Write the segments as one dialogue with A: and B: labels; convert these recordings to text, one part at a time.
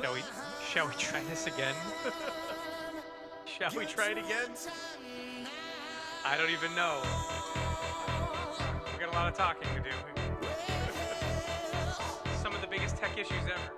A: Shall we shall we try this again? Shall we try it again? I don't even know. We got a lot of talking to do. Some of the biggest tech issues ever.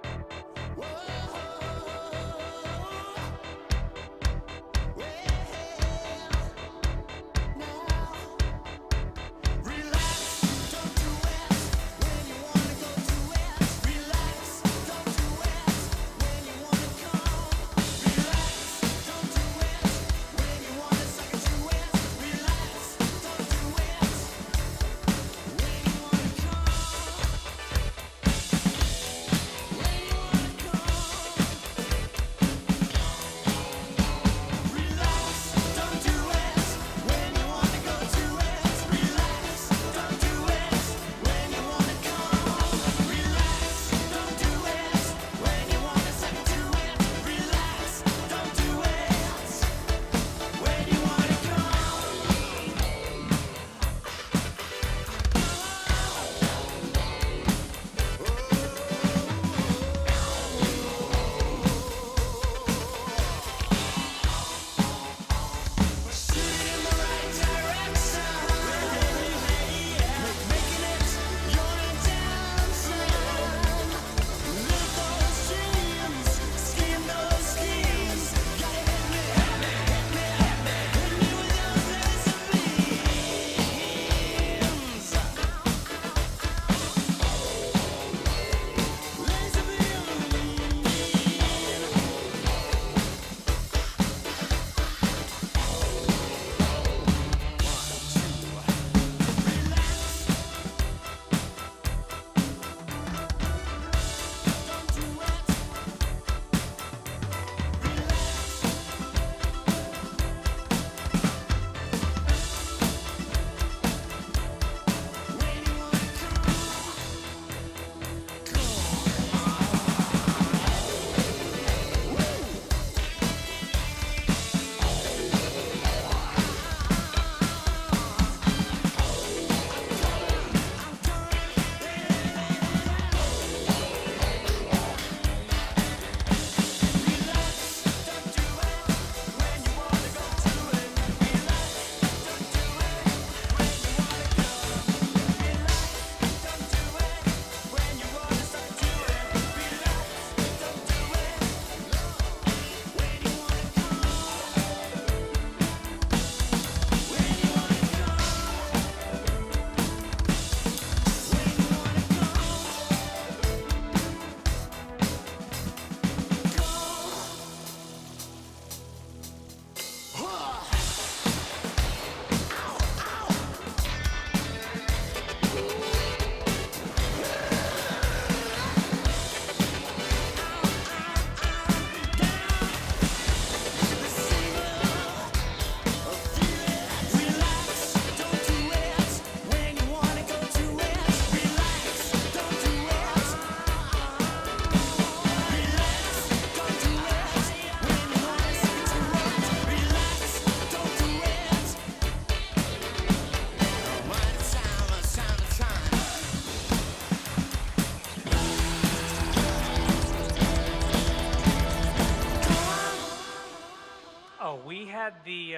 A: Oh, we had the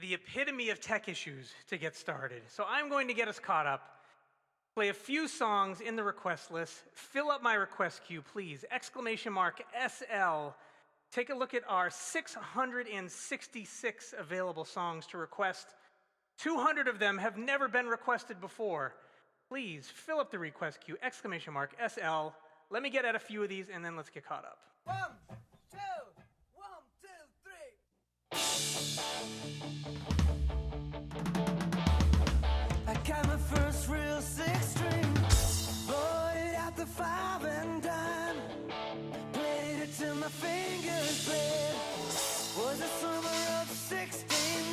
A: epitome of tech issues to get started. So I'm going to get us caught up, play a few songs in the request list, fill up my request queue, please. Exclamation mark SL. Take a look at our 666 available songs to request. 200 of them have never been requested before. Please fill up the request queue, exclamation mark SL. Let me get at a few of these and then let's get caught up.
B: 1, 2, 1, 2, 3. I got my first real six string, bought it at the 5 and dime, played it till my fingers bled. Was the summer of '69.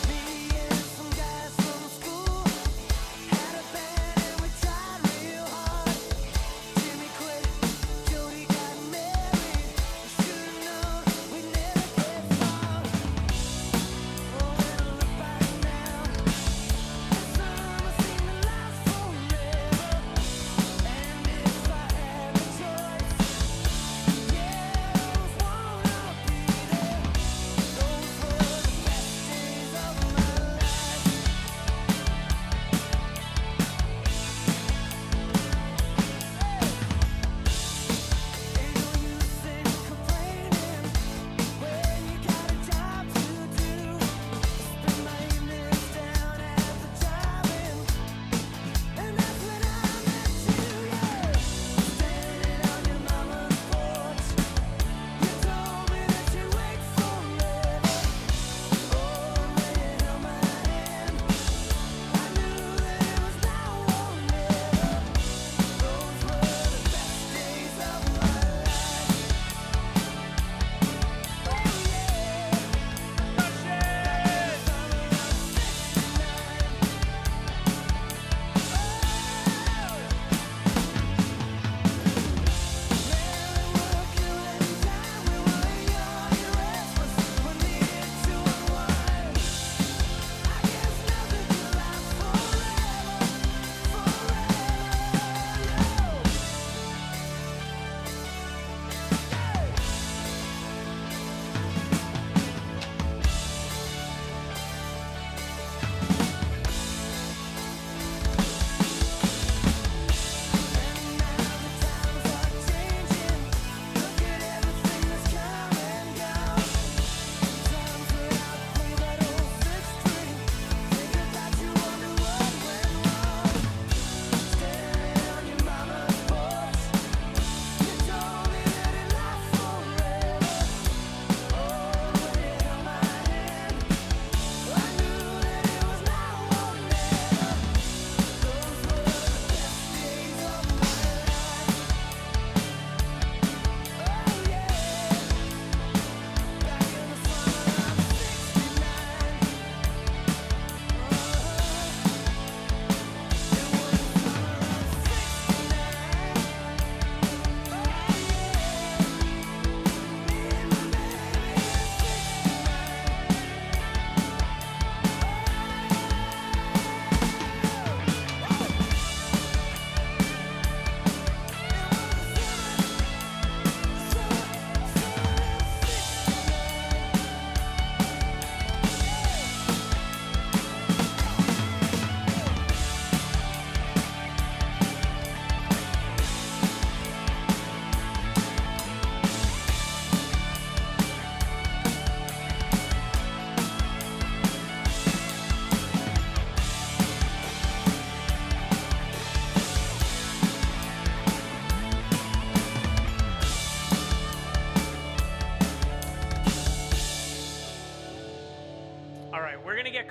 B: Me and some guys from school had a band and we tried real hard. Jimmy quit, Jody got married. I should've known we never get far.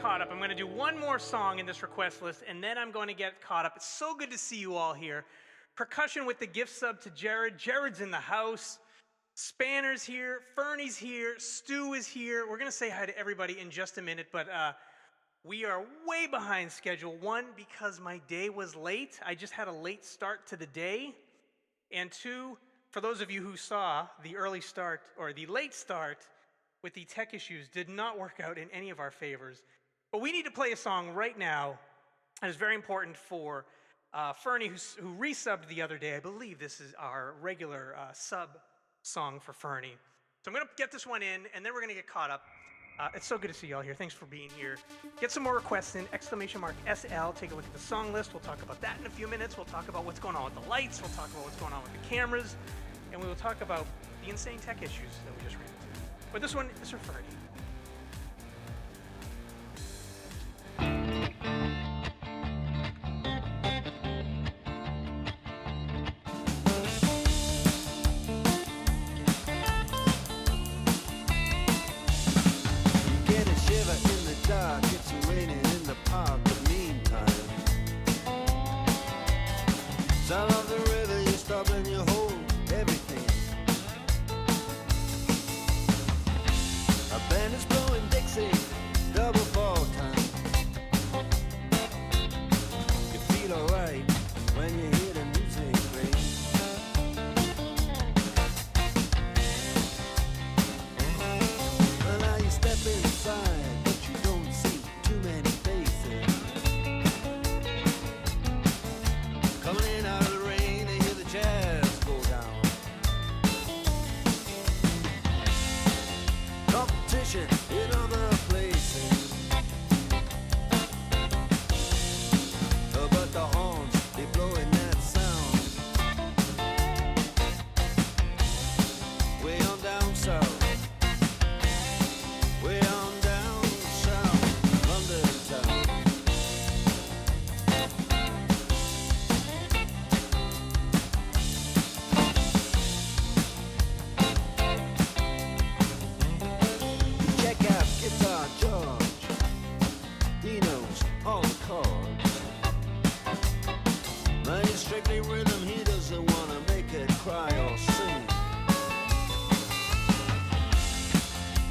A: caught up, I'm going to do one more song in this request list, and then I'm going to get caught up. It's so good to see you all here. Percussion with the gift sub to Jared. Jared's in the house. Spanner's here. Fernie's here. Stu is here. We're going to say hi to everybody in just a minute, but we are way behind schedule. One, because my day was late. I just had a late start to the day. And two, for those of you who saw the early start or the late start with the tech issues did not work out in any of our favors. But we need to play a song right now that is very important for Fernie, who resubbed the other day. I believe this is our regular sub song for Fernie. So I'm going to get this one in, and then we're going to get caught up. It's so good to see you all here. Thanks for being here. Get some more requests in, !SL. Take a look at the song list. We'll talk about that in a few minutes. We'll talk about what's going on with the lights. We'll talk about what's going on with the cameras. And we will talk about the insane tech issues that we just ran into. But this one is for Fernie.
B: It's raining in the park, but meantime, sound of the river, you stop and you hold everything. A band is blowing Dixie, double fall time. You feel alright when you hear the music play. Well, now you step inside. In other places, but the horns, they blowing that sound way on down south, way on down south, London town. Guitar George, he knows all the chords. But he's strictly rhythm, he doesn't wanna make it cry or sing.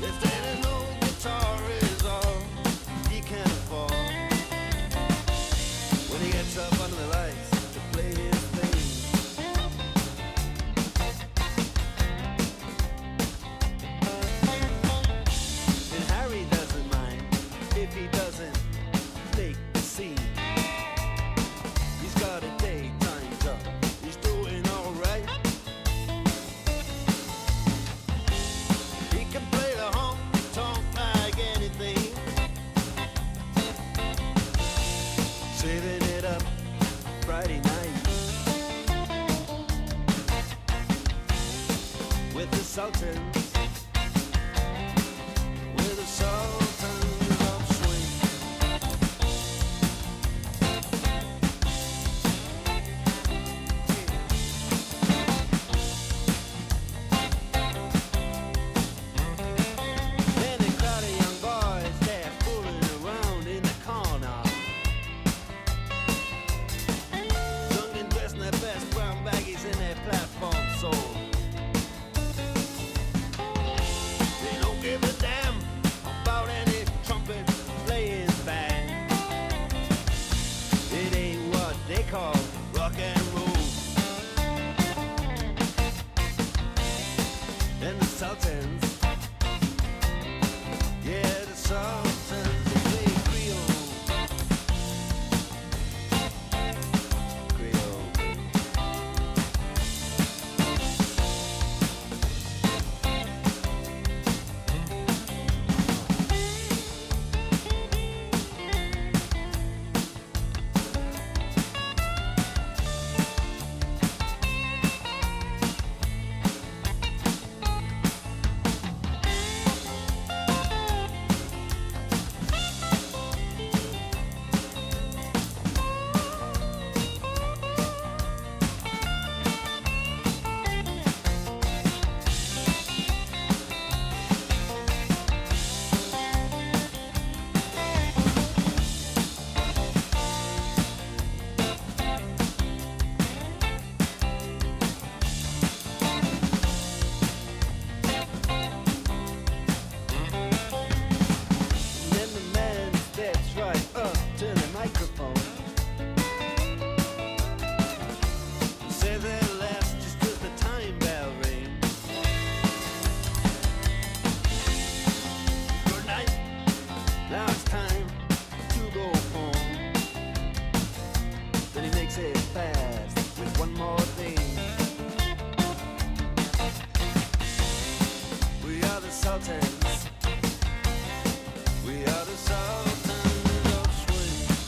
B: If there ain't no guitar is all he can afford, when he gets up under the lights to play his thing. If he doesn't take the scene, he's got a daytime job, he's doing alright. He can play the honky-tonk like anything, saving it up Friday night with the Sultans, with the Sultans. Best brown baggies in their platform soul. Sultans. We are the Sultans of Swing.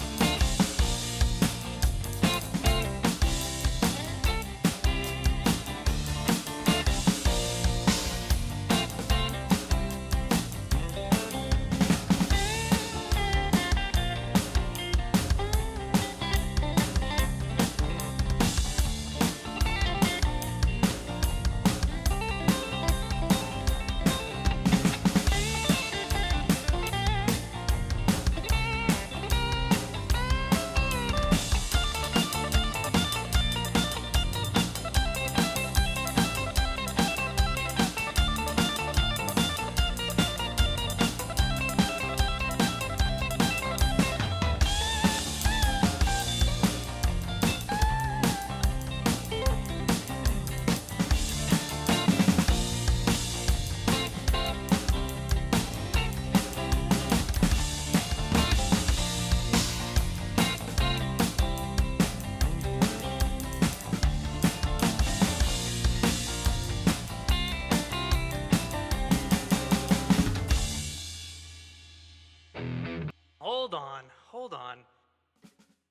A: Hold on.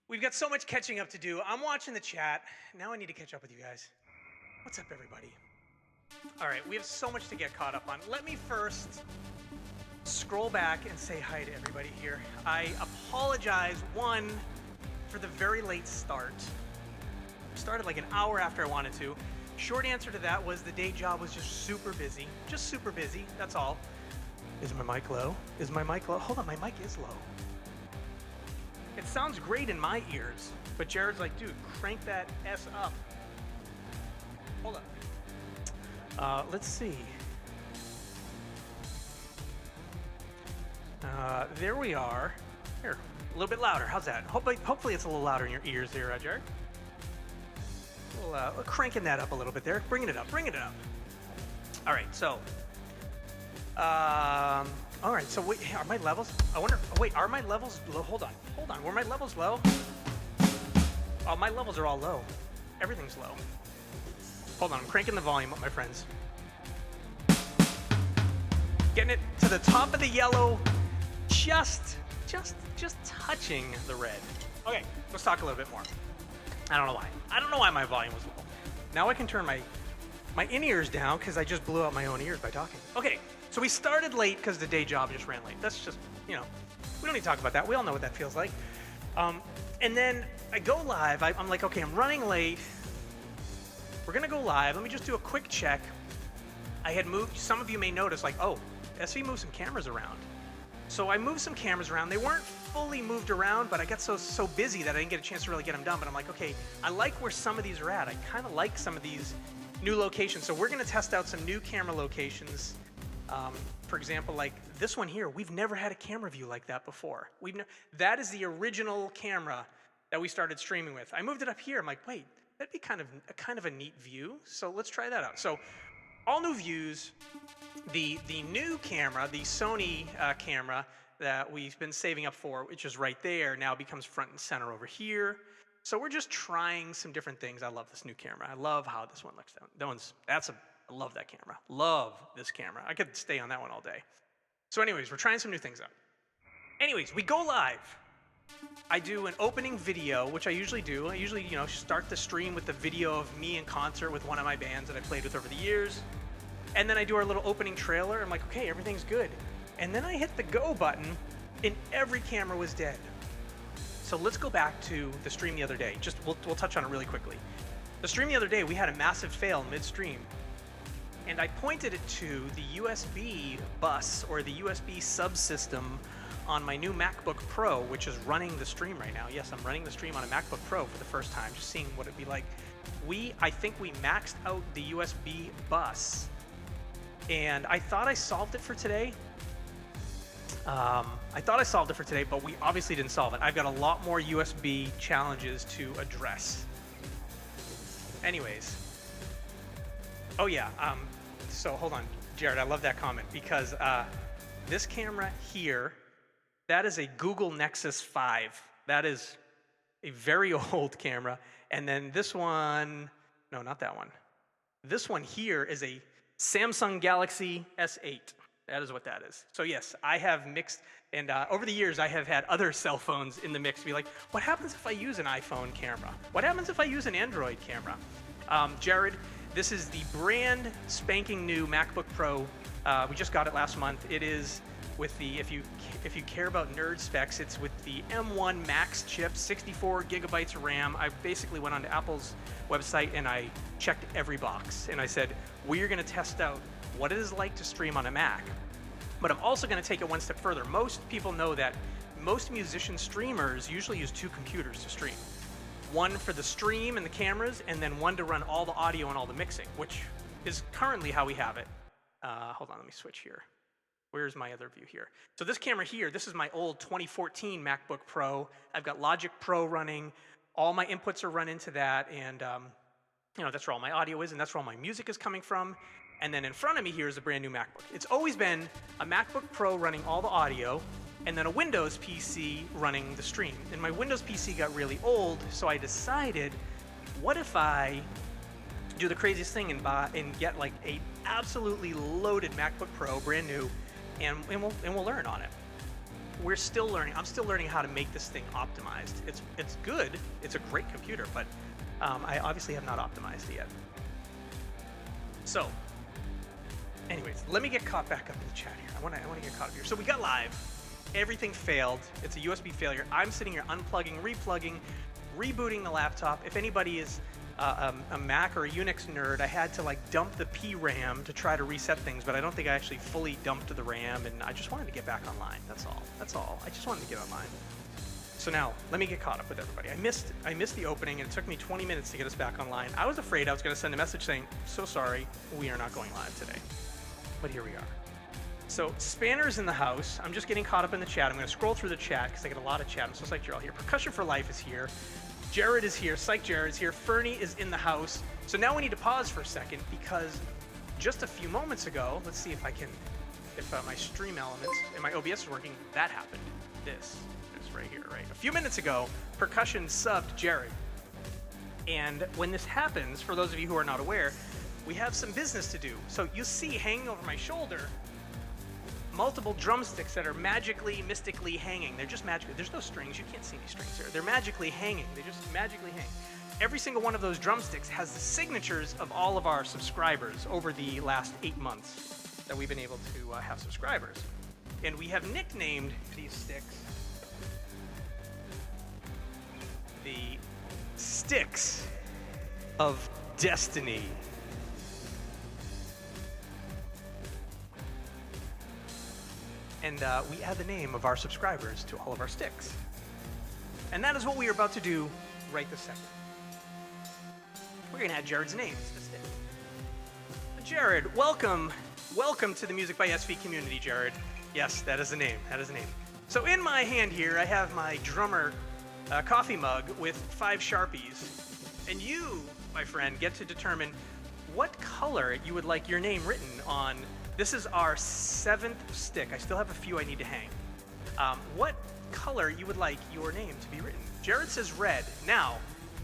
A: We've got so much catching up to do. I'm watching the chat. Now I need to catch up with you guys. What's up, everybody? All right, we have so much to get caught up on. Let me first scroll back and say hi to everybody here. I apologize, one, for the very late start. Started like an hour after I wanted to. Short answer to that was the day job was just super busy. Just super busy, that's all. Is my mic low? Is my mic low? Hold on, my mic is low. It sounds great in my ears, but Jared's like, dude, crank that S up. Hold up. Let's see. There we are. Here, a little bit louder. How's that? Hopefully it's a little louder in your ears there, Jared. We're cranking that up a little bit there. Bringing it up. All right, so. All right, so wait, are my levels? I wonder, wait, are my levels low? Hold on. Were my levels low? Oh, my levels are all low. Everything's low. Hold on, I'm cranking the volume up, my friends. Getting it to the top of the yellow, just touching the red. Okay, let's talk a little bit more. I don't know why my volume was low. Now I can turn my in-ears down because I just blew out my own ears by talking. Okay, so we started late because the day job just ran late. That's just, we don't need to talk about that. We all know what that feels like. And then I go live. I'm like, okay, I'm running late. We're going to go live. Let me just do a quick check. I had moved, some of you may notice, like, oh, SV moved some cameras around. So I moved some cameras around. They weren't fully moved around, but I got so busy that I didn't get a chance to really get them done. But I'm like, okay, I like where some of these are at. I kind of like some of these new locations. So we're going to test out some new camera locations. For example, like this one here, we've never had a camera view like that before. That is the original camera that we started streaming with. I moved it up here. I'm like, wait, that'd be kind of a neat view. So let's try that out. So all new views. The new camera, the Sony camera that we've been saving up for, which is right there, now becomes front and center over here. So we're just trying some different things. I love this new camera. I love how this one looks. I love that camera. Love this camera. I could stay on that one all day. So anyways, we're trying some new things out. Anyways, we go live. I do an opening video, which I usually do. I usually, start the stream with the video of me in concert with one of my bands that I played with over the years. And then I do our little opening trailer. I'm like, okay, everything's good. And then I hit the go button and every camera was dead. So let's go back to the stream the other day. We'll touch on it really quickly. The stream the other day, we had a massive fail midstream. And I pointed it to the USB bus or the USB subsystem on my new MacBook Pro, which is running the stream right now. Yes, I'm running the stream on a MacBook Pro for the first time, just seeing what it'd be like. I think we maxed out the USB bus. And I thought I solved it for today. But we obviously didn't solve it. I've got a lot more USB challenges to address. Anyways. Oh yeah, so hold on, Jared, I love that comment because this camera here, that is a Google Nexus 5. That is a very old camera. And then this one, no, not that one. This one here is a Samsung Galaxy S8. That is what that is. So yes, I have mixed, and over the years I have had other cell phones in the mix be like, what happens if I use an iPhone camera? What happens if I use an Android camera? Jared, this is the brand spanking new MacBook Pro. We just got it last month. It is with the, if you care about nerd specs, it's with the M1 Max chip, 64 gigabytes of RAM. I basically went onto Apple's website and I checked every box. And I said, we are going to test out what it is like to stream on a Mac. But I'm also going to take it one step further. Most people know that most musician streamers usually use two computers to stream. One for the stream and the cameras, and then one to run all the audio and all the mixing, which is currently how we have it. Hold on, let me switch here. Where's my other view here? So this camera here, this is my old 2014 MacBook Pro. I've got Logic Pro running. All my inputs are run into that, and that's where all my audio is, and that's where all my music is coming from. And then in front of me here is a brand new MacBook. It's always been a MacBook Pro running all the audio, and then a Windows PC running the stream. And my Windows PC got really old, so I decided, what if I do the craziest thing and get like a absolutely loaded MacBook Pro, brand new, and we'll learn on it. We're still learning. I'm still learning how to make this thing optimized. It's good. It's a great computer, but I obviously have not optimized it yet. So, anyways, let me get caught back up in the chat here. I want to get caught up here. So we got live. Everything failed. It's a USB failure. I'm sitting here unplugging, replugging, rebooting the laptop. If anybody is a Mac or a Unix nerd, I had to like dump the PRAM to try to reset things, but I don't think I actually fully dumped the RAM, and I just wanted to get back online. That's all. I just wanted to get online. So now, let me get caught up with everybody. I missed the opening, and it took me 20 minutes to get us back online. I was afraid I was going to send a message saying, so sorry, we are not going live today. But here we are. So, Spanner's in the house. I'm just getting caught up in the chat. I'm going to scroll through the chat because I get a lot of chat. I'm so psyched you're all here. Percussion for Life is here. Jared is here. Psych Jared's here. Fernie is in the house. So now we need to pause for a second because just a few moments ago, let's see if my stream elements and my OBS is working. That happened. This is right here, right? A few minutes ago, Percussion subbed Jared. And when this happens, for those of you who are not aware, we have some business to do. So you see hanging over my shoulder multiple drumsticks that are mystically hanging. They're just magically, there's no strings, you can't see any strings here. They're magically hanging, they just magically hang. Every single one of those drumsticks has the signatures of all of our subscribers over the last 8 months that we've been able to have subscribers. And we have nicknamed these sticks the Sticks of Destiny. And we add the name of our subscribers to all of our sticks. And that is what we are about to do right this second. We're going to add Jared's name to the stick. Jared, welcome to the Music by SV community, Jared. Yes, that is the name. So in my hand here, I have my drummer coffee mug with 5 Sharpies. And you, my friend, get to determine what color you would like your name written on. This is our 7th stick. I still have a few I need to hang. What color you would like your name to be written? Jared says red. Now,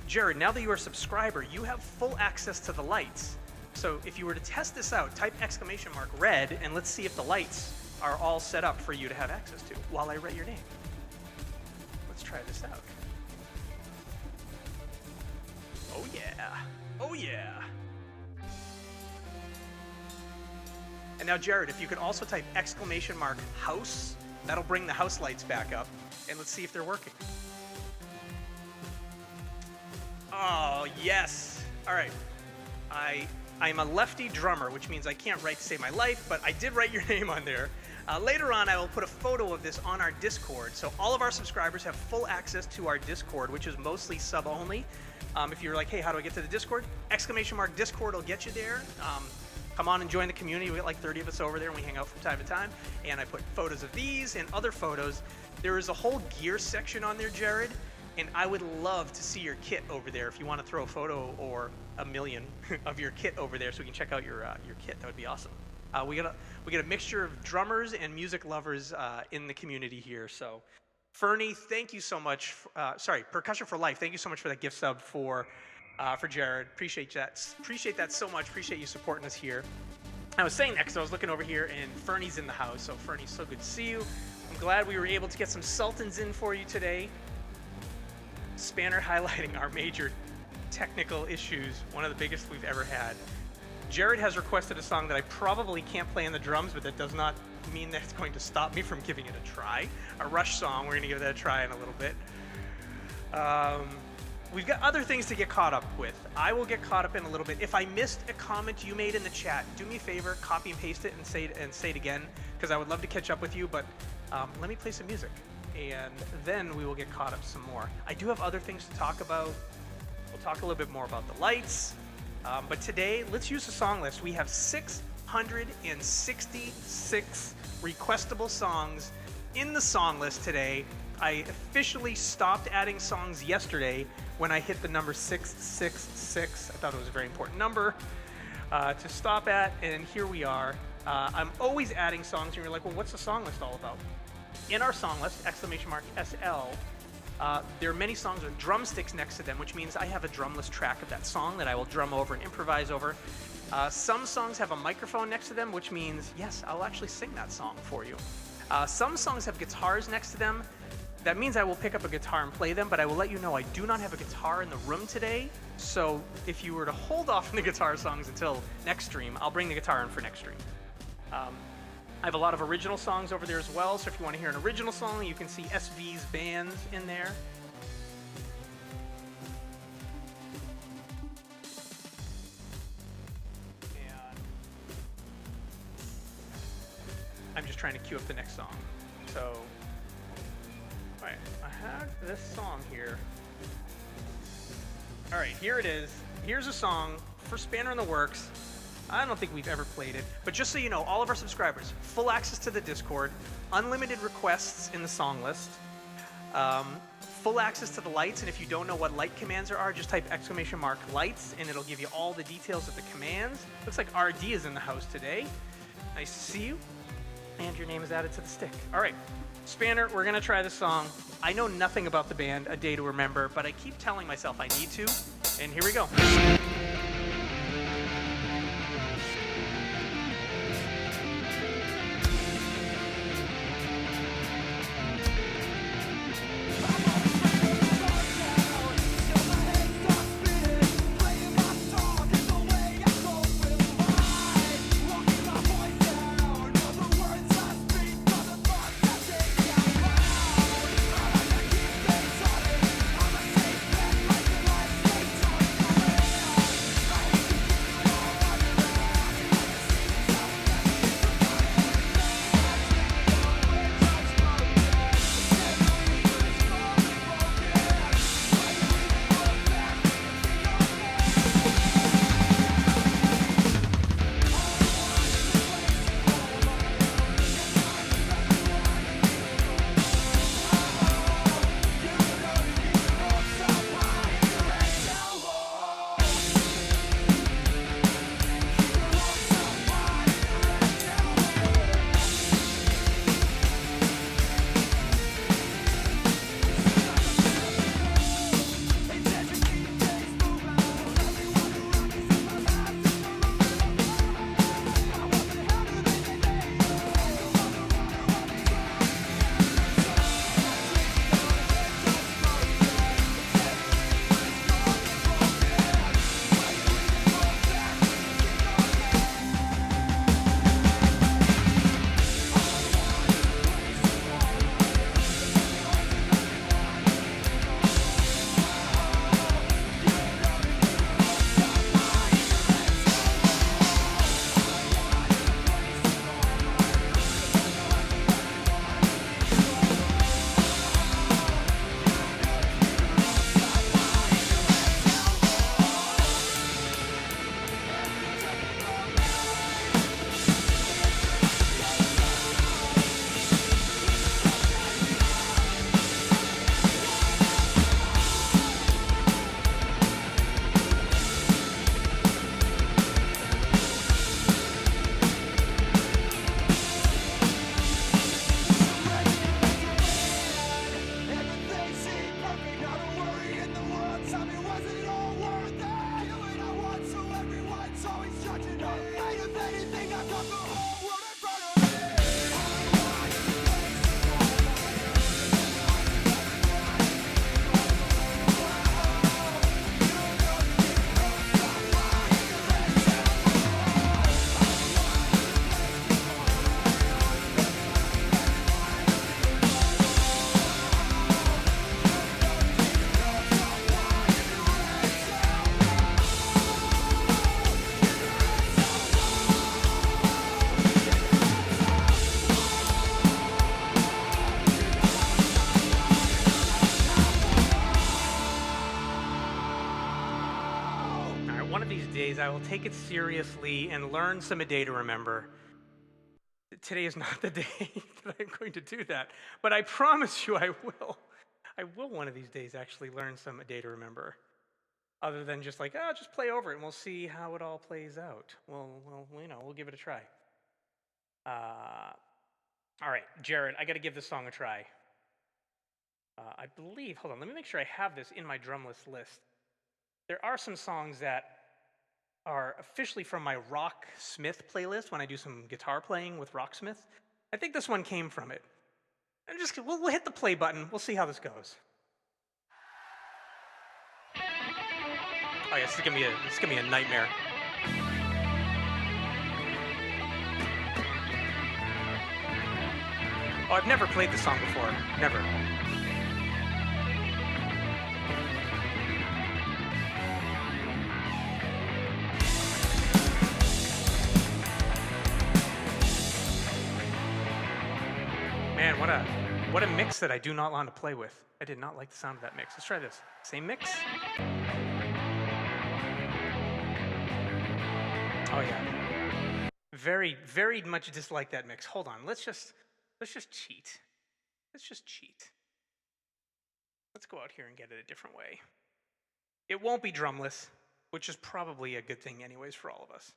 A: Jared, now that you are a subscriber, you have full access to the lights. So if you were to test this out, type !red, and let's see if the lights are all set up for you to have access to while I write your name. Let's try this out. Oh yeah. Oh yeah. And now, Jared, if you could also type !house, that'll bring the house lights back up, and let's see if they're working. Oh, yes. All right. I'm a lefty drummer, which means I can't write to save my life, but I did write your name on there. Later on, I will put a photo of this on our Discord, so all of our subscribers have full access to our Discord, which is mostly sub-only. If you're like, hey, how do I get to the Discord? !Discord will get you there. Come on and join the community. We got like 30 of us over there, and we hang out from time to time. And I put photos of these and other photos. There is a whole gear section on there, Jared, and I would love to see your kit over there. If you want to throw a photo or a million of your kit over there, so we can check out your kit, that would be awesome. We got a mixture of drummers and music lovers in the community here. So, Fernie, thank you so much. Percussion for Life. Thank you so much for that gift sub for Jared. Appreciate that so much. Appreciate you supporting us here. I was saying that because I was looking over here and Fernie's in the house. So Fernie, so good to see you. I'm glad we were able to get some Sultans in for you today. Spanner highlighting our major technical issues, one of the biggest we've ever had. Jared has requested a song that I probably can't play on the drums, but that does not mean that it's going to stop me from giving it a try. A Rush song, we're going to give that a try in a little bit. We've got other things to get caught up with. I will get caught up in a little bit. If I missed a comment you made in the chat, do me a favor, copy and paste it and say it again, because I would love to catch up with you, but let me play some music, and then we will get caught up some more. I do have other things to talk about. We'll talk a little bit more about the lights, but today, let's use the song list. We have 666 requestable songs in the song list today. I officially stopped adding songs yesterday when I hit the number 666. I thought it was a very important number to stop at, and here we are. I'm always adding songs, and you're like, well, what's the song list all about? In our song list, !SL, there are many songs with drumsticks next to them, which means I have a drumless track of that song that I will drum over and improvise over. Some songs have a microphone next to them, which means, yes, I'll actually sing that song for you. Some songs have guitars next to them. That means I will pick up a guitar and play them, but I will let you know I do not have a guitar in the room today. So if you were to hold off on the guitar songs until next stream, I'll bring the guitar in for next stream. I have a lot of original songs over there as well, so if you want to hear an original song, you can see SV's bands in there. And I'm just trying to cue up the next song. So, all right, I have this song here. All right, here it is. Here's a song for Spanner in the Works. I don't think we've ever played it, but just so you know, all of our subscribers, full access to the Discord, unlimited requests in the song list, full access to the lights, and if you don't know what light commands there are, just type !lights, and it'll give you all the details of the commands. Looks like RD is in the house today. Nice to see you. And your name is added to the stick. All right, Spanner, we're gonna try this song. I know nothing about the band, A Day to Remember, but I keep telling myself I need to, and here we go. One of these days, I will take it seriously and learn some A Day to Remember. Today is not the day that I'm going to do that, but I promise you I will. I will one of these days actually learn some A Day to Remember, other than just like, oh, just play over it and we'll see how it all plays out. Well, we'll give it a try. All right, Jared, I got to give this song a try. I believe, hold on, let me make sure I have this in my drumless list. There are some songs that are officially from my Rocksmith playlist when I do some guitar playing with Rocksmith. I think this one came from it. And we'll hit the play button. We'll see how this goes. Oh yeah, this is gonna be a nightmare. Oh, I've never played this song before. Never. Man, what a mix that I do not want to play with. I did not like the sound of that mix. Let's try this. Same mix. Oh yeah. Very, very much dislike that mix. Hold on. Let's just cheat. Let's just cheat. Let's go out here and get it a different way. It won't be drumless, which is probably a good thing anyways for all of us.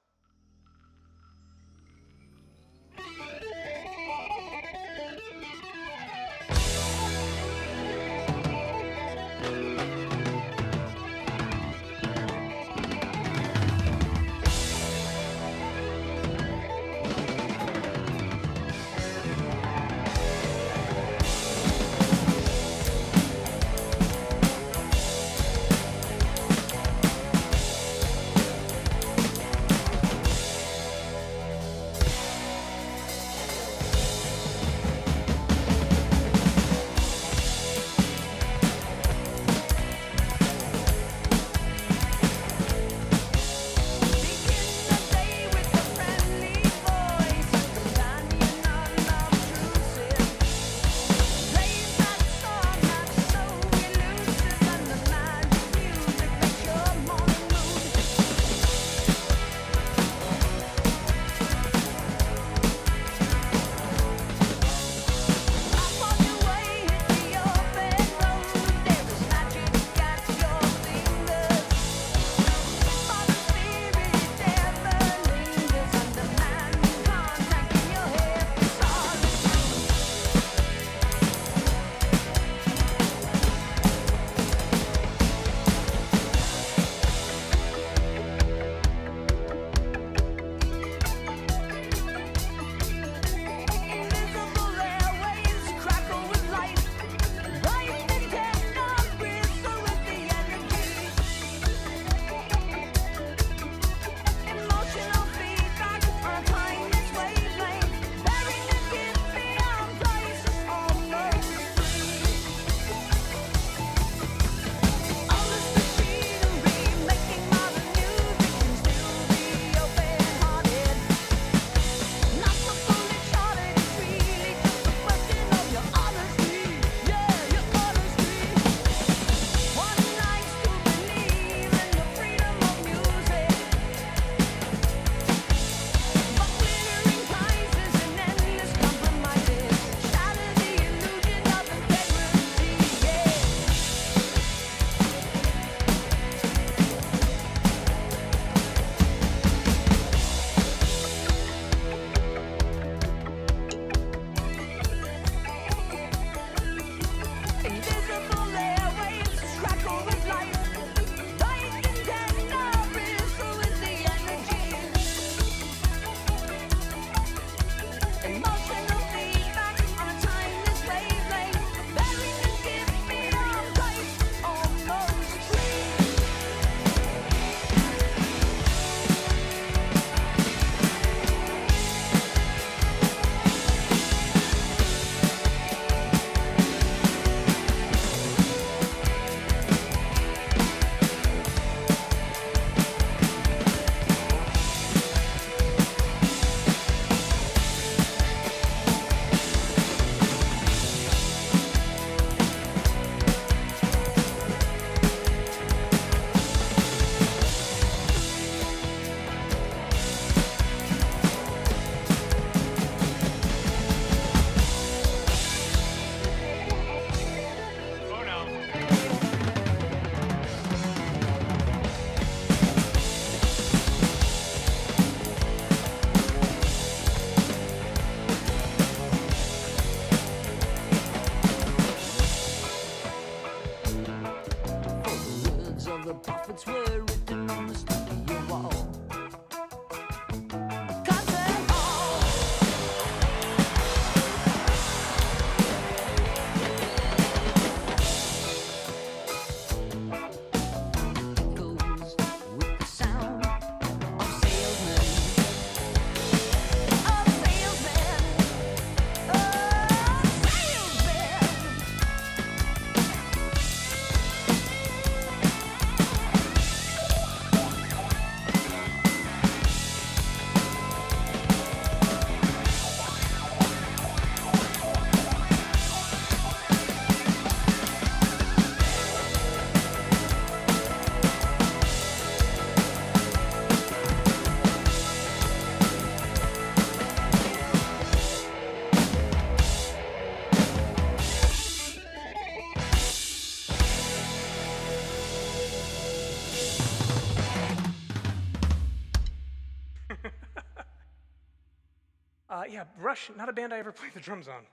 A: Yeah, Rush, not a band I ever played the drums on.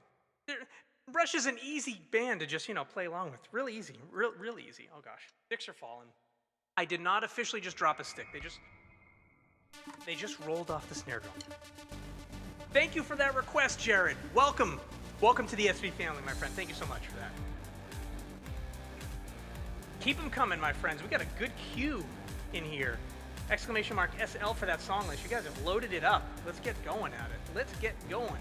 A: Rush is an easy band to just, play along with. Really easy, real easy. Oh gosh, sticks are falling. I did not officially just drop a stick. They just rolled off the snare drum. Thank you for that request, Jared. Welcome to the SV family, my friend. Thank you so much for that. Keep them coming, my friends. We got a good queue in here. Exclamation mark SL for that song list. You guys have loaded it up. Let's get going at it. Let's get going.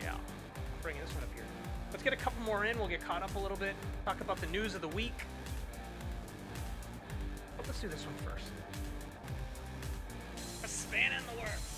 A: Yeah, I'm bringing this one up here. Let's get a couple more in. We'll get caught up a little bit. Talk about the news of the week. But let's do this one first. A span in the works.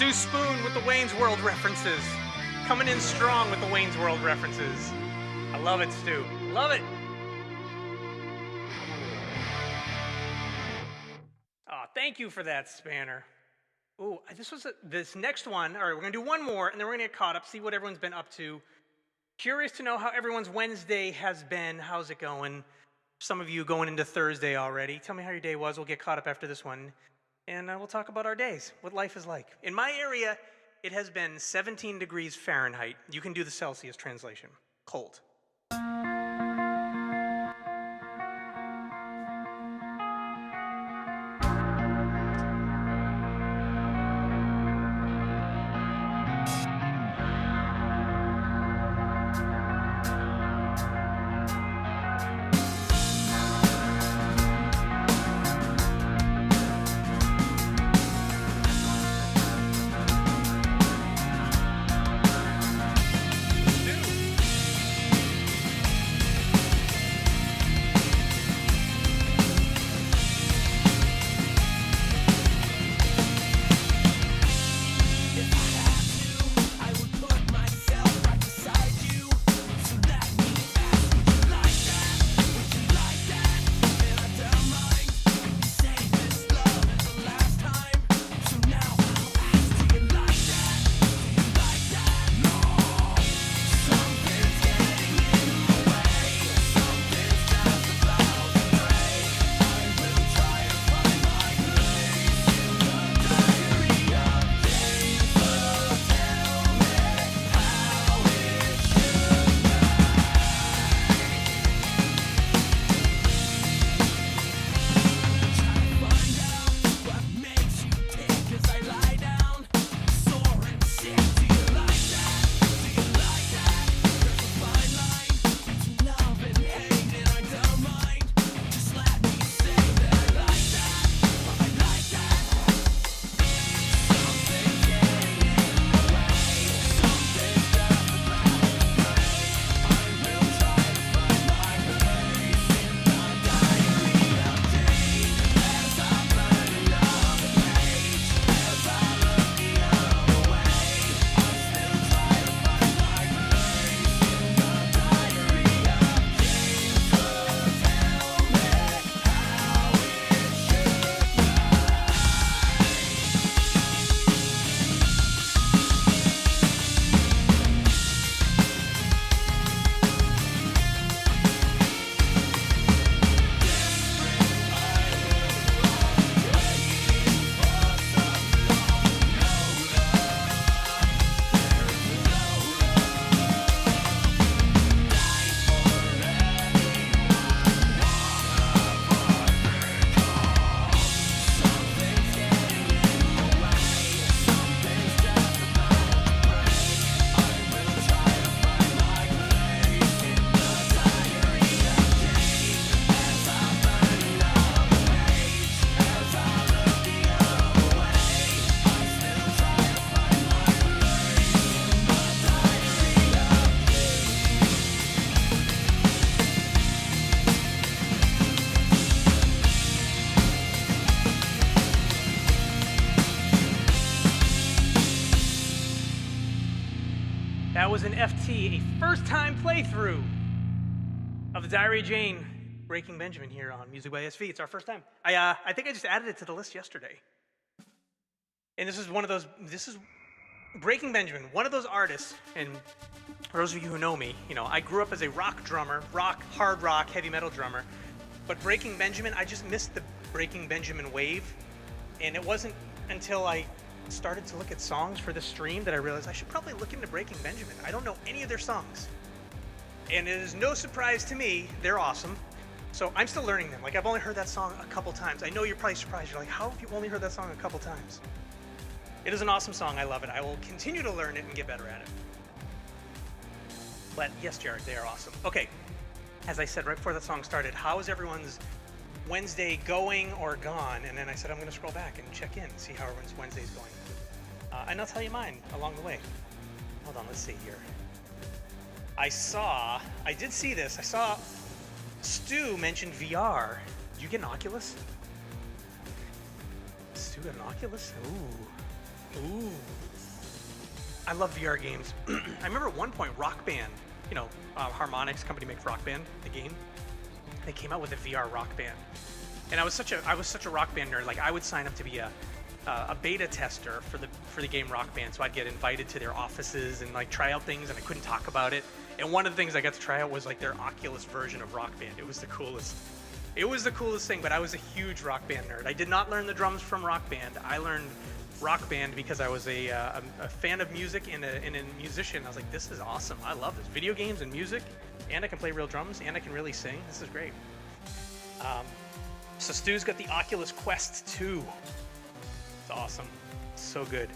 A: Stu Spoon with the Wayne's World references. Coming in strong with the Wayne's World references. I love it, Stu. Love it. Oh, thank you for that, Spanner. Ooh, this next one. All right, we're gonna do one more, and then we're gonna get caught up, see what everyone's been up to. Curious to know how everyone's Wednesday has been. How's it going? Some of you going into Thursday already. Tell me how your day was. We'll get caught up after this one, and we'll talk about our days, what life is like. In my area, it has been 17 degrees Fahrenheit. You can do the Celsius translation. Cold. That was an FT, a first-time playthrough of the Diary of Jane, Breaking Benjamin here on Music by SV. It's our first time. I think I just added it to the list yesterday. And this is Breaking Benjamin, one of those artists, and for those of you who know me, I grew up as a rock drummer, hard rock, heavy metal drummer. But Breaking Benjamin, I just missed the Breaking Benjamin wave. And it wasn't until I started to look at songs for this stream that I realized I should probably look into Breaking Benjamin. I don't know any of their songs. And it is no surprise to me, they're awesome. So I'm still learning them. Like, I've only heard that song a couple times. I know you're probably surprised. You're like, how have you only heard that song a couple times? It is an awesome song. I love it. I will continue to learn it and get better at it. But yes, Jared, they are awesome. Okay, as I said right before that song started, how is everyone's Wednesday going or gone? And then I said I'm going to scroll back and check in and see how everyone's Wednesday's going. And I'll tell you mine along the way. Hold on, let's see here. I did see this. I saw Stu mentioned VR. Did you get an Oculus? Stu got an Oculus? Ooh. Ooh. I love VR games. I remember at one point Rock Band, Harmonix company makes Rock Band, the game. They came out with a VR Rock Band. And I was such a Rock Band nerd. Like I would sign up to be a beta tester for the game Rock Band. So I'd get invited to their offices and like try out things, and I couldn't talk about it. And one of the things I got to try out was like their Oculus version of Rock Band. It was the coolest. It was the coolest thing, but I was a huge Rock Band nerd. I did not learn the drums from Rock Band. I learned Rock Band because I was a fan of music and a musician. I was like, this is awesome. I love this. Video games and music, and I can play real drums, and I can really sing. This is great. So Stu's got the Oculus Quest 2. It's awesome. It's so good.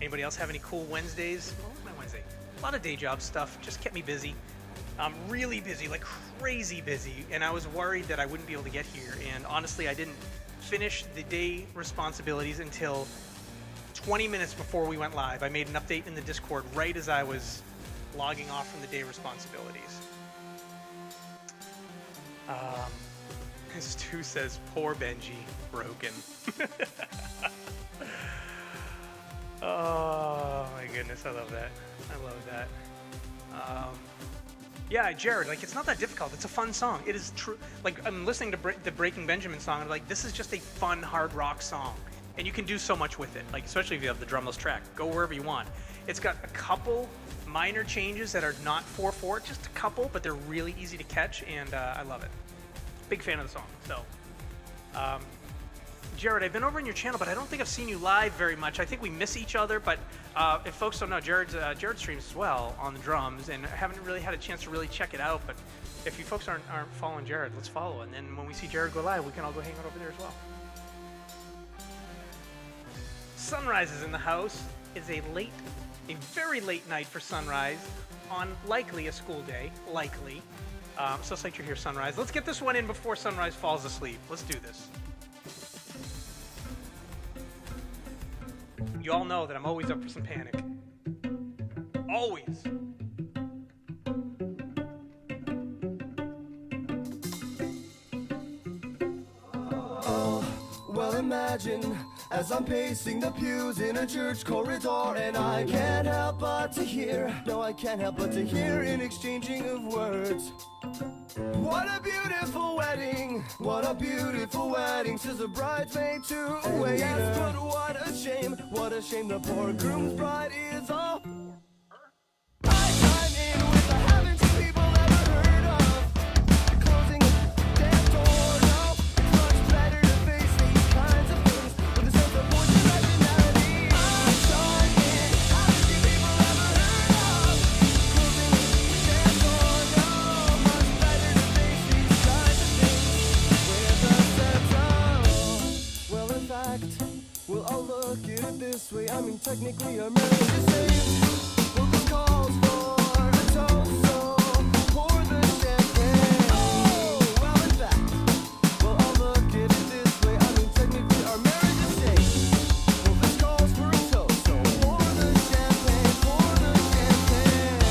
A: Anybody else have any cool Wednesdays? What was my Wednesday? A lot of day job stuff. Just kept me busy. Really busy, like crazy busy. And I was worried that I wouldn't be able to get here. And honestly, I didn't finish the day responsibilities until 20 minutes before we went live. I made an update in the Discord right as I was logging off from the day responsibilities. Stu says, poor Benji, broken. Oh my goodness, I love that. I love that. Yeah, Jared, like it's not that difficult. It's a fun song. It is true. Like I'm listening to the Breaking Benjamin song, I'm like, this is just a fun hard rock song. And you can do so much with it, like especially if you have the drumless track. Go wherever you want. It's got a couple minor changes that are not 4/4, just a couple, but they're really easy to catch, and I love it. Big fan of the song. So, Jared, I've been over on your channel, but I don't think I've seen you live very much. I think we miss each other, but if folks don't know, Jared streams as well on the drums, and I haven't really had a chance to really check it out. But if you folks aren't following Jared, let's follow, and then when we see Jared go live, we can all go hang out over there as well. Sunrise is in the house. It's a very late night for Sunrise on likely a school day, likely. So psyched you're here, Sunrise. Let's get this one in before Sunrise falls asleep. Let's do this. You all know that I'm always up for some panic. Always.
B: Well, imagine as I'm pacing the pews in a church corridor, and I can't help but to hear, no, I can't help but to hear an exchanging of words. What a beautiful wedding, says a bridesmaid to a waiter. Yes, but what a shame the poor groom's bride is all. I chime in with the haven't you people ever heard of closing a damn door? No, it's much better to face these kinds of things with a sense of voice and rationality. I chime in, haven't you people ever heard of closing a damn door? No, much better to face these kinds of things with a sense of. Well, in fact, well, I'll look at it this way. I mean, technically, I'm married to save. Well, this calls for a toast, so pour the champagne. Oh, well, in fact, well, I'll look at it this way. I mean, technically, our marriage is safe. Well, this calls for a toast, so pour the champagne, pour the champagne.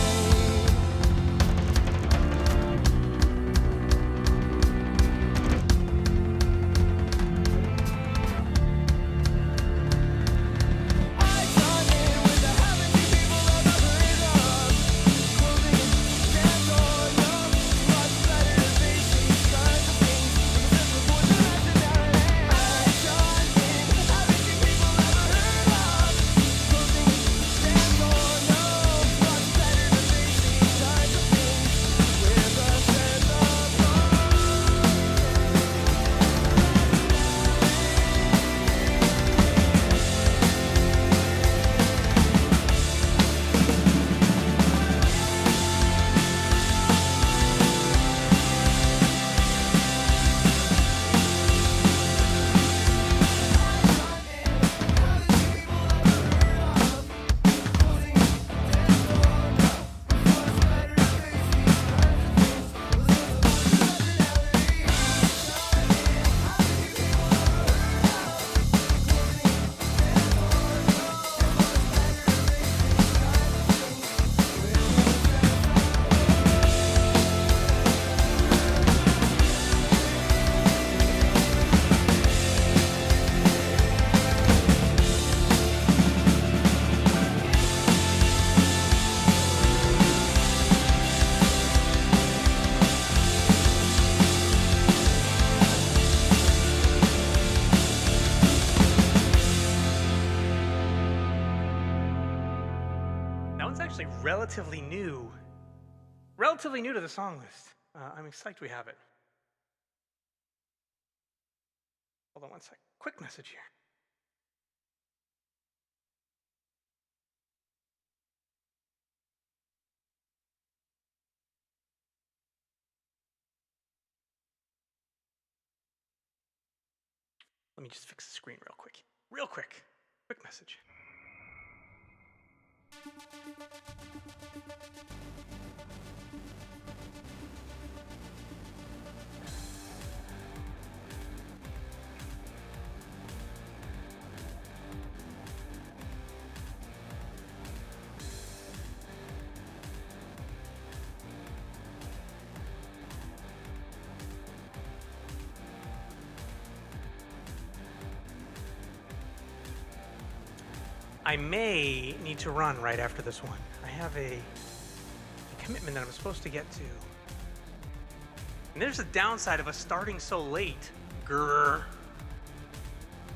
B: I chime in
A: relatively new to the song list. I'm excited we have it. Hold on one sec. Quick message here. Let me just fix the screen real quick. Real quick. Quick message. I may need to run right after this one. I have a commitment that I'm supposed to get to. And there's a downside of us starting so late. Grrr.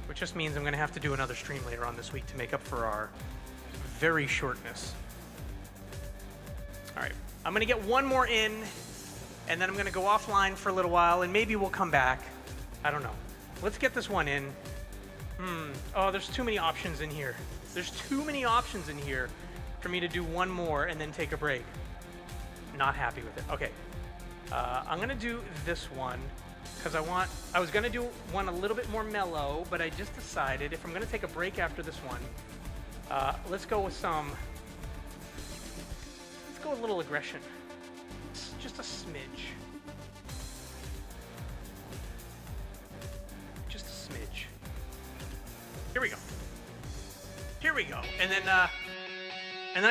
A: Which just means I'm going to have to do another stream later on this week to make up for our very shortness. All right, I'm going to get one more in, and then I'm going to go offline for a little while, and maybe we'll come back. I don't know. Let's get this one in. Oh, there's too many options in here. There's too many options in here for me to do one more and then take a break. Not happy with it. Okay. I'm gonna do this one because I was gonna do one a little bit more mellow, but I just decided if I'm gonna take a break after this one, let's go with a little aggression. Just a smidge. Just a smidge. Here we go. Here we go. And then I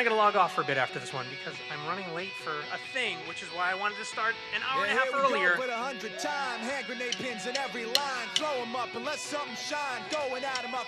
A: gotta log off for a bit after this one because I'm running late for a thing, which is why I wanted to start an hour and a half earlier.
C: Put 100 times, hand grenade pins in every line. Throw them up and let something shine. Going at them up.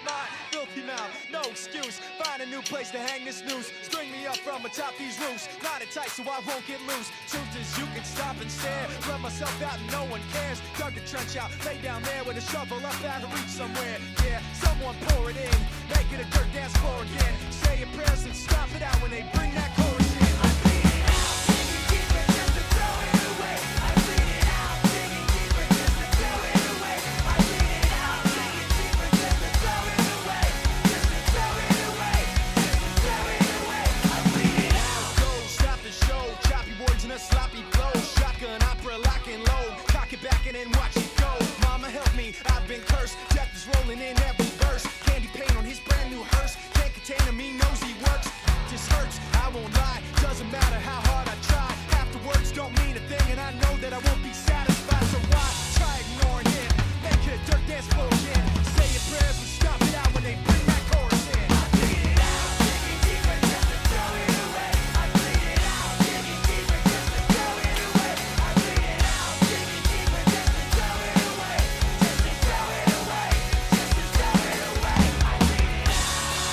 C: Mind, filthy mouth, no excuse. Find a new place to hang this noose. String me up from atop these roofs. Knot it tight so I won't get loose. Truth is you can stop and stare. Run myself out and no one cares. Dug the trench out, lay down there with a shovel up out to reach somewhere. Yeah, someone pour it in. Make it a dirt dance floor again. Say your prayers and stop it out when they bring that chorus in. I bleed it out, digging deeper just to throw it away. I bleed it out, digging deeper just to throw it away. I bleed it out, digging deeper just to throw it away. Just to throw it away, just to throw it away. I bleed it out. Go, stop the show. Choppy words and a sloppy flow. Shotgun opera, lock and load. Cock it back and then watch it go. Mama help me, I've been cursed. Death is rolling in every verse. Candy paint on his brand new hearse. Can't contain him, he knows he works. This hurts, I won't lie. Doesn't matter how hard I try. Half the words don't mean a thing, and I know that I won't be satisfied. So why try ignoring him? Make it a dirt dance floor again. Say your prayers and stop it out when they bring that chorus in. I bleed it out, digging deeper just to throw it away. I bleed it out, digging deeper just to throw it away. I bleed it out, digging deeper just to throw it away. Just to throw it away, just to throw it away. I bleed it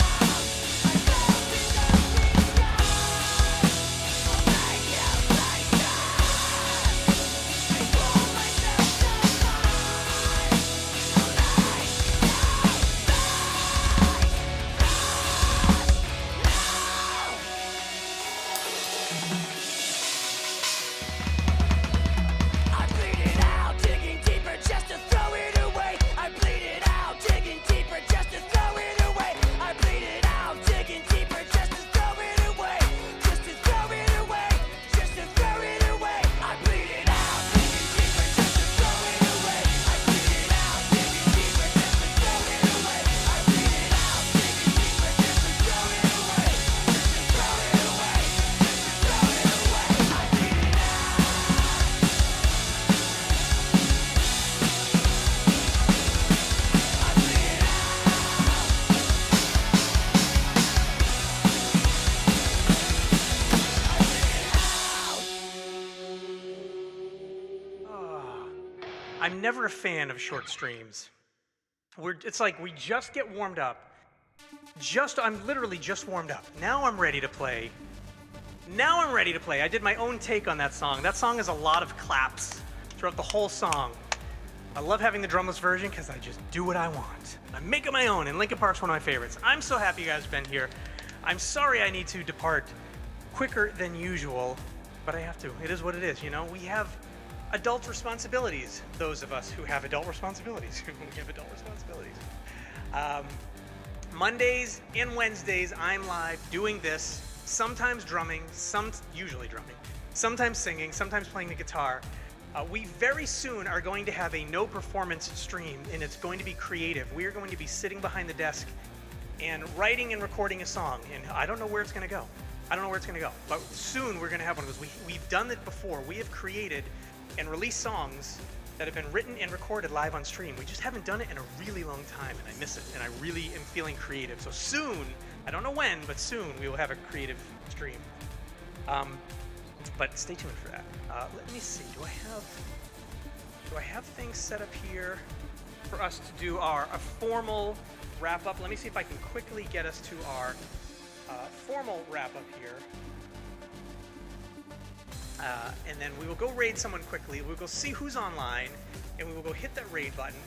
C: out. I bleed it out, digging deeper just to throw it away. I bleed it out, digging deeper just to throw it away. I bleed it out, digging deeper just to throw it away. Just to throw it away, just to throw it away. I bleed it out, digging deeper just to throw it away. I bleed it out, digging deeper just to throw it away. I bleed it out, digging deeper just to throw it away. Just to throw it away, just to throw it away. I bleed it out.
A: I'm never a fan of short streams. It's like we just get warmed up. I'm literally just warmed up. Now I'm ready to play. I did my own take on that song. That song has a lot of claps throughout the whole song. I love having the drumless version because I just do what I want. I make it my own, and Linkin Park's one of my favorites. I'm so happy you guys have been here. I'm sorry I need to depart quicker than usual, but I have to. It is what it is, you know? We have adult responsibilities, those of us who have adult responsibilities. We have adult responsibilities. Mondays and Wednesdays, I'm live doing this, sometimes drumming, usually drumming, sometimes singing, sometimes playing the guitar. We very soon are going to have a no performance stream, and it's going to be creative. We are going to be sitting behind the desk and writing and recording a song, and I don't know where it's going to go. I don't know where it's going to go, but soon we're going to have one of those. We've done it before. We have created and released songs that have been written and recorded live on stream. We just haven't done it in a really long time, and I miss it, and I really am feeling creative. So soon, I don't know when, but soon we will have a creative stream. But stay tuned for that. Let me see, do I have things set up here for us to do a formal wrap up? Let me see if I can quickly get us to our formal wrap up here. And then we will go raid someone quickly. We'll go see who's online, and we will go hit that raid button.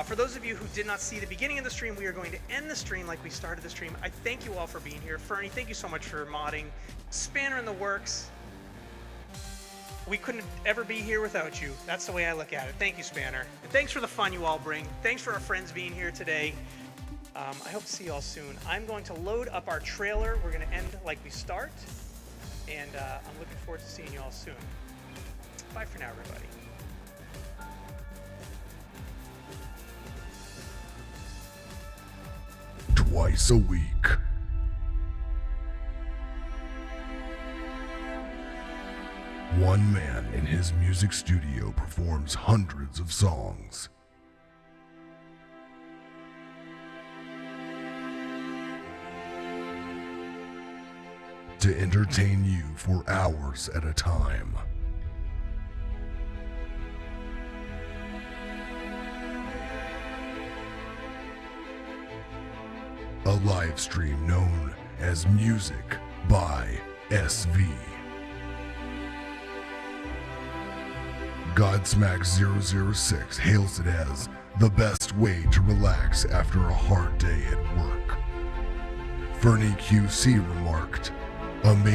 A: For those of you who did not see the beginning of the stream, we are going to end the stream like we started the stream. I thank you all for being here. Fernie, thank you so much for modding. Spanner in the works. We couldn't ever be here without you. That's the way I look at it. Thank you, Spanner. And thanks for the fun you all bring. Thanks for our friends being here today. I hope to see you all soon. I'm going to load up our trailer. We're going to end like we start. And I'm looking forward to seeing you all soon. Bye for now, everybody.
D: Twice a week. One man in his music studio performs hundreds of songs. To entertain you for hours at a time. A live stream known as Music by SV. Godsmack006 hails it as the best way to relax after a hard day at work. Fernie QC remarked, "Amazing."